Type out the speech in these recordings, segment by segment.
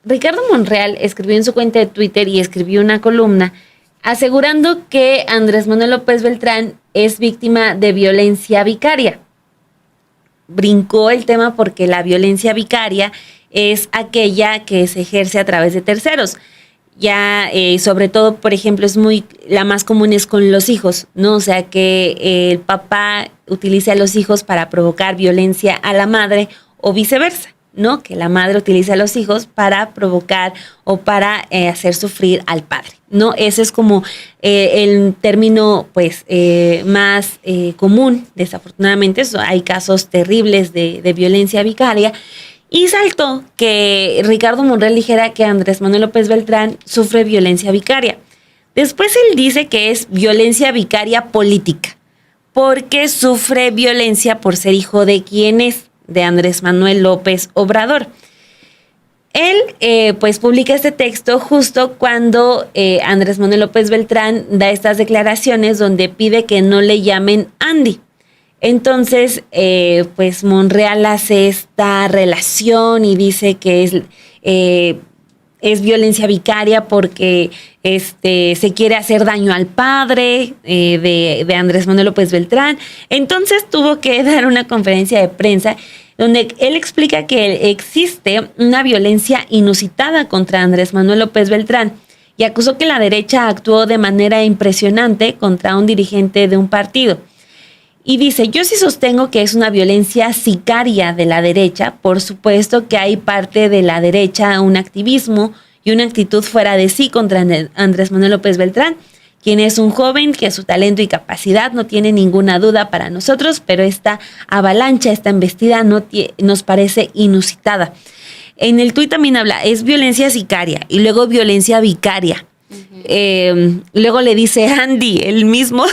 Ricardo Monreal escribió en su cuenta de Twitter y escribió una columna asegurando que Andrés Manuel López Beltrán es víctima de violencia vicaria. Brincó el tema porque la violencia vicaria es aquella que se ejerce a través de terceros. Ya, sobre todo, por ejemplo, la más común es con los hijos, ¿no? O sea, que el papá utilice a los hijos para provocar violencia a la madre o viceversa, ¿no? Que la madre utiliza a los hijos para provocar o para hacer sufrir al padre, ¿no? Ese es como el término, pues, más común. Desafortunadamente, hay casos terribles de violencia vicaria. Y saltó que Ricardo Monreal dijera que Andrés Manuel López Beltrán sufre violencia vicaria. Después él dice que es violencia vicaria política, porque sufre violencia por ser hijo de quien es, de Andrés Manuel López Obrador. Él pues publica este texto justo cuando Andrés Manuel López Beltrán da estas declaraciones donde pide que no le llamen Andy. Entonces, pues Monreal hace esta relación y dice que es violencia vicaria porque se quiere hacer daño al padre de Andrés Manuel López Beltrán. Entonces tuvo que dar una conferencia de prensa donde él explica que existe una violencia inusitada contra Andrés Manuel López Beltrán y acusó que la derecha actuó de manera impresionante contra un dirigente de un partido. Y dice, yo sí sostengo que es una violencia sicaria de la derecha. Por supuesto que hay parte de la derecha, un activismo y una actitud fuera de sí contra Andrés Manuel López Beltrán, quien es un joven que su talento y capacidad no tiene ninguna duda para nosotros, pero esta avalancha, esta embestida nos parece inusitada. En el tuit también habla, es violencia sicaria y luego violencia vicaria. Luego le dice Andy, el mismo...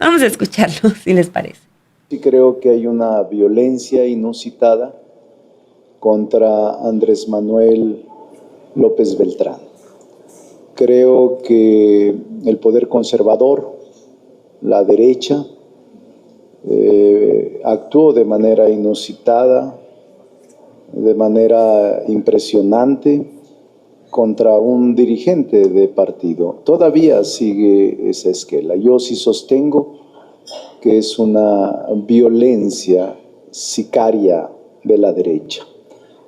Vamos a escucharlo, si les parece. Sí creo que hay una violencia inusitada contra Andrés Manuel López Beltrán. Creo que el poder conservador, la derecha, actuó de manera inusitada, de manera impresionante contra un dirigente de partido. Todavía sigue esa esquela. Yo sí sostengo que es una violencia sicaria de la derecha.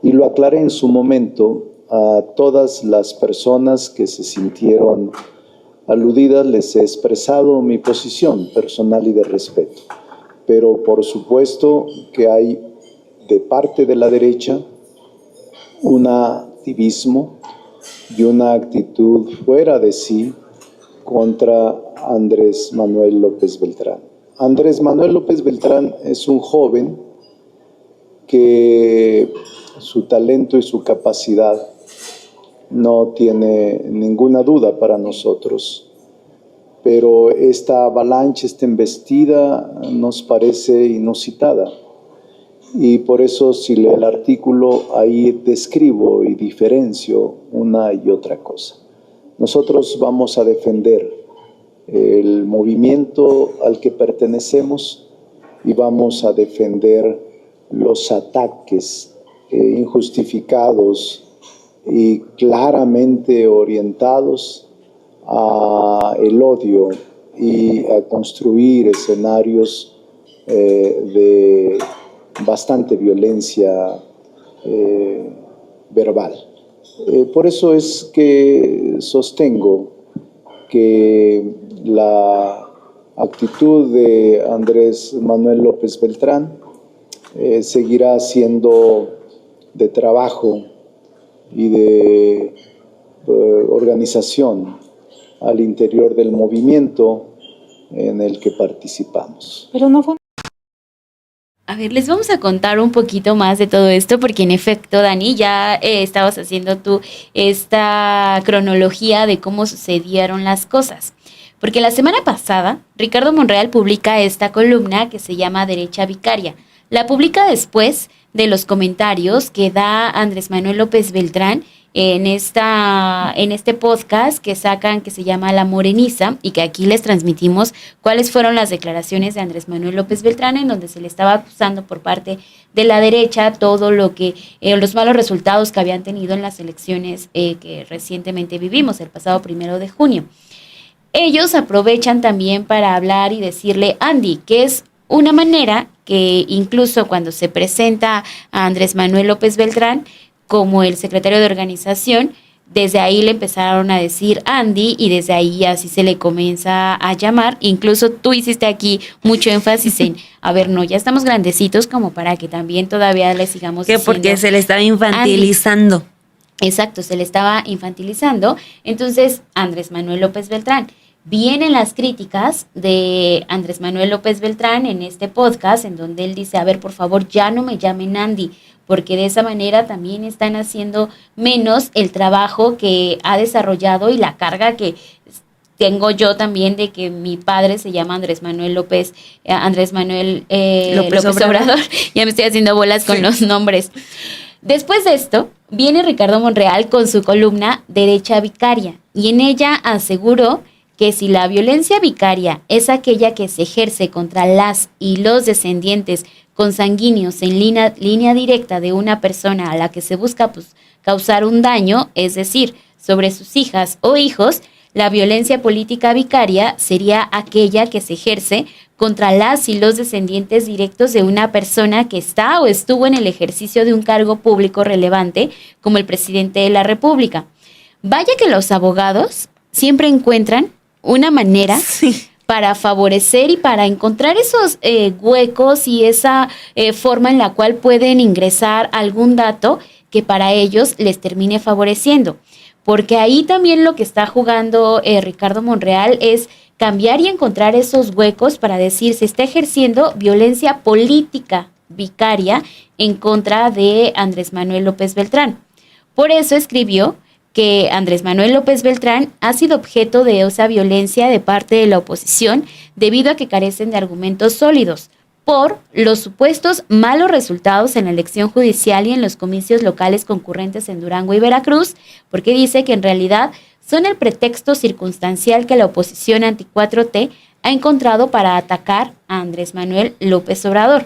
Y lo aclaré en su momento a todas las personas que se sintieron aludidas, les he expresado mi posición personal y de respeto. Pero por supuesto que hay de parte de la derecha un activismo y una actitud fuera de sí contra Andrés Manuel López Beltrán. Andrés Manuel López Beltrán es un joven que su talento y su capacidad no tiene ninguna duda para nosotros, pero esta avalancha, esta embestida nos parece inusitada. Y por eso, si lee el artículo, ahí describo y diferencio una y otra cosa. Nosotros vamos a defender el movimiento al que pertenecemos y vamos a defender los ataques injustificados y claramente orientados a el odio y a construir escenarios de bastante violencia verbal. Por eso es que sostengo que la actitud de Andrés Manuel López Beltrán seguirá siendo de trabajo y de organización al interior del movimiento en el que participamos. Pero no fue... A ver, les vamos a contar un poquito más de todo esto, porque en efecto, Dani, ya estabas haciendo tú esta cronología de cómo sucedieron las cosas. Porque la semana pasada, Ricardo Monreal publica esta columna que se llama Derecha Vicaria. La publica después de los comentarios que da Andrés Manuel López Beltrán en este podcast que sacan, que se llama La Moreniza, y que aquí les transmitimos cuáles fueron las declaraciones de Andrés Manuel López Beltrán, en donde se le estaba acusando por parte de la derecha todo lo que, los malos resultados que habían tenido en las elecciones que recientemente vivimos, el pasado 1 de junio. Ellos aprovechan también para hablar y decirle Andy, que es una manera que incluso cuando se presenta a Andrés Manuel López Beltrán como el secretario de organización, desde ahí le empezaron a decir Andy y desde ahí así se le comienza a llamar. Incluso tú hiciste aquí mucho énfasis en, a ver, no, ya estamos grandecitos como para que también todavía le sigamos que diciendo porque se le estaba infantilizando. Andy. Exacto, se le estaba infantilizando. Entonces, Andrés Manuel López Beltrán. Vienen las críticas de Andrés Manuel López Beltrán en este podcast, en donde él dice, a ver, por favor, ya no me llamen Andy, porque de esa manera también están haciendo menos el trabajo que ha desarrollado y la carga que tengo yo también de que mi padre se llama Andrés Manuel López Obrador. Ya me estoy haciendo bolas con los nombres. Después de esto, viene Ricardo Monreal con su columna Derecha Vicaria, y en ella aseguró que si la violencia vicaria es aquella que se ejerce contra las y los descendientes consanguíneos en línea directa de una persona a la que se busca causar un daño, es decir, sobre sus hijas o hijos, la violencia política vicaria sería aquella que se ejerce contra las y los descendientes directos de una persona que está o estuvo en el ejercicio de un cargo público relevante, como el presidente de la República. Vaya que los abogados siempre encuentran una manera para favorecer y para encontrar esos huecos y esa forma en la cual pueden ingresar algún dato que para ellos les termine favoreciendo. Porque ahí también lo que está jugando Ricardo Monreal es cambiar y encontrar esos huecos para decir se está ejerciendo violencia política vicaria en contra de Andrés Manuel López Beltrán. Por eso escribió que Andrés Manuel López Beltrán ha sido objeto de esa violencia de parte de la oposición debido a que carecen de argumentos sólidos por los supuestos malos resultados en la elección judicial y en los comicios locales concurrentes en Durango y Veracruz, porque dice que en realidad son el pretexto circunstancial que la oposición anti-4T ha encontrado para atacar a Andrés Manuel López Obrador.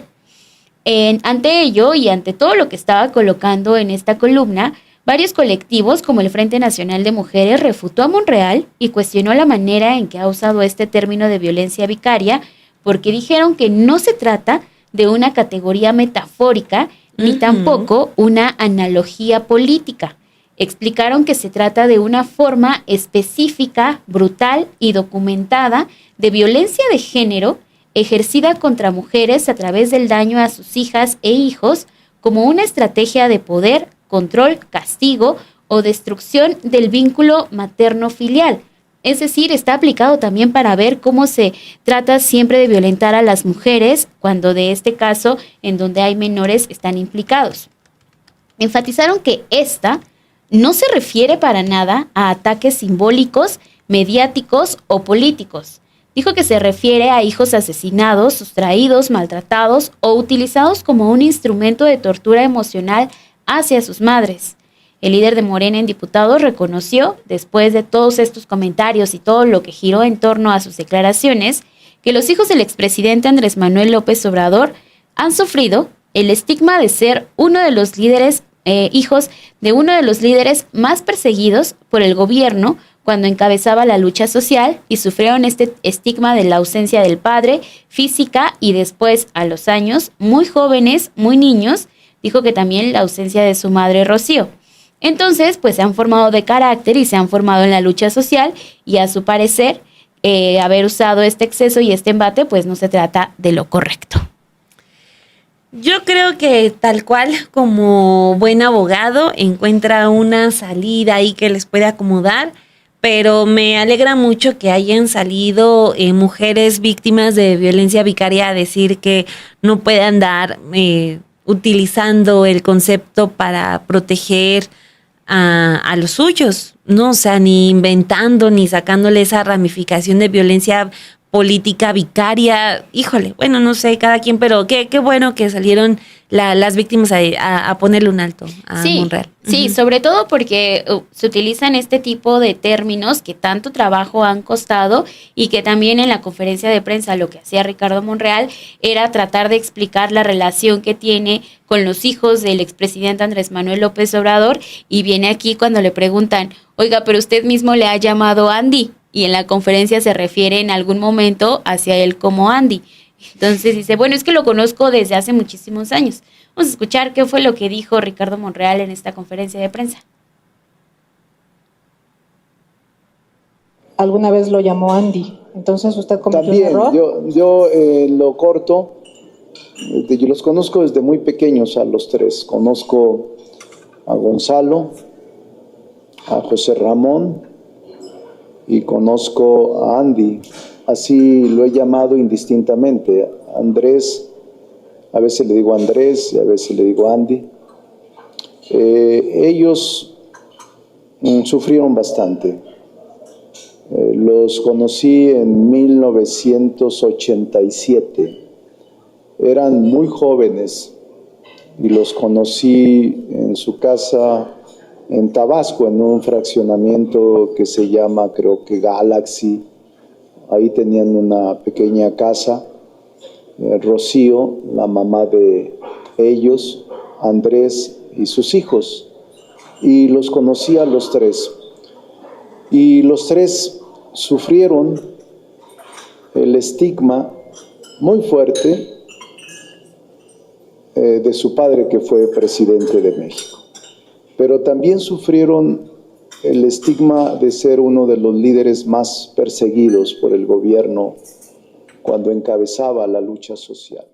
Ante ello y ante todo lo que estaba colocando en esta columna, varios colectivos, como el Frente Nacional de Mujeres, refutó a Monreal y cuestionó la manera en que ha usado este término de violencia vicaria, porque dijeron que no se trata de una categoría metafórica ni tampoco una analogía política. Explicaron que se trata de una forma específica, brutal y documentada de violencia de género ejercida contra mujeres a través del daño a sus hijas e hijos como una estrategia de poder, control, castigo o destrucción del vínculo materno-filial. Es decir, está aplicado también para ver cómo se trata siempre de violentar a las mujeres cuando de este caso en donde hay menores están implicados. Enfatizaron que esta no se refiere para nada a ataques simbólicos, mediáticos o políticos. Dijo que se refiere a hijos asesinados, sustraídos, maltratados o utilizados como un instrumento de tortura emocional hacia sus madres. El líder de Morena en diputados reconoció, después de todos estos comentarios y todo lo que giró en torno a sus declaraciones, que los hijos del expresidente Andrés Manuel López Obrador han sufrido el estigma de ser uno de los líderes, hijos de uno de los líderes más perseguidos por el gobierno cuando encabezaba la lucha social y sufrieron este estigma de la ausencia del padre física y después, a los años, muy jóvenes, muy niños, dijo que también la ausencia de su madre Rocío. Entonces, pues se han formado de carácter y se han formado en la lucha social y a su parecer, haber usado este exceso y este embate, pues no se trata de lo correcto. Yo creo que tal cual como buen abogado encuentra una salida ahí que les puede acomodar, pero me alegra mucho que hayan salido mujeres víctimas de violencia vicaria a decir que no puede andar utilizando el concepto para proteger a los suyos, ¿no? O sea, ni inventando, ni sacándole esa ramificación de violencia política vicaria. Híjole, bueno, no sé, cada quien, pero qué bueno que salieron las víctimas a ponerle un alto a Monreal. Sí, sobre todo porque se utilizan este tipo de términos que tanto trabajo han costado y que también en la conferencia de prensa lo que hacía Ricardo Monreal era tratar de explicar la relación que tiene con los hijos del expresidente Andrés Manuel López Obrador, y viene aquí cuando le preguntan, oiga, pero usted mismo le ha llamado Andy, y en la conferencia se refiere en algún momento hacia él como Andy. Entonces dice, bueno, es que lo conozco desde hace muchísimos años. Vamos a escuchar qué fue lo que dijo Ricardo Monreal en esta conferencia de prensa. Alguna vez lo llamó Andy, entonces usted cometió un error. Yo lo corto. Yo los conozco desde muy pequeños a los tres. Conozco a Gonzalo, a José Ramón y conozco a Andy. Así lo he llamado indistintamente. Andrés, a veces le digo Andrés y a veces le digo Andy. Ellos sufrieron bastante. Los conocí en 1987. Eran muy jóvenes y los conocí en su casa en Tabasco, en un fraccionamiento que se llama, creo que Galaxy. Ahí tenían una pequeña casa. Rocío, la mamá de ellos, Andrés y sus hijos. Y los conocí a los tres. Y los tres sufrieron el estigma muy fuerte de su padre, que fue presidente de México. Pero también sufrieron el estigma de ser uno de los líderes más perseguidos por el gobierno cuando encabezaba la lucha social.